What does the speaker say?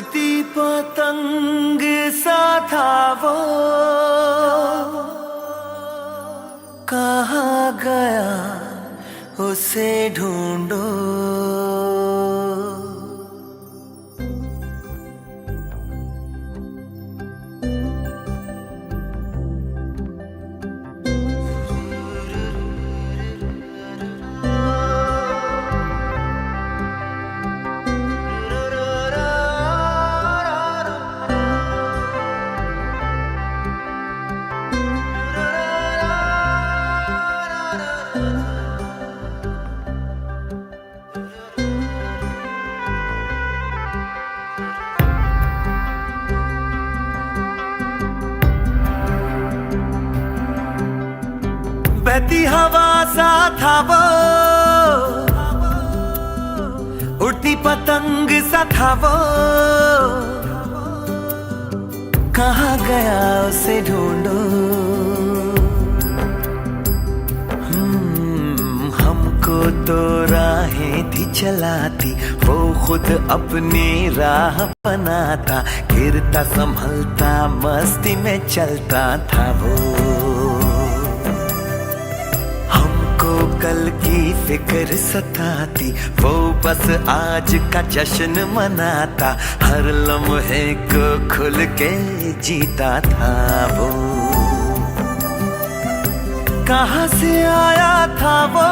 उड़ती पतंग सा था वो, कहाँ गया उसे ढूंढो। बहती हवा सा था वो, उड़ती पतंग सा था वो, कहाँ गया उसे ढूंढो। हमको तो राहें थी चलाती, वो खुद अपनी राह बनाता, गिरता संभलता मस्ती में चलता था वो। कल की फिक्र सताती, वो बस आज का जश्न मनाता, हर लम्हे को खुल के जीता था वो। कहाँ से आया था वो,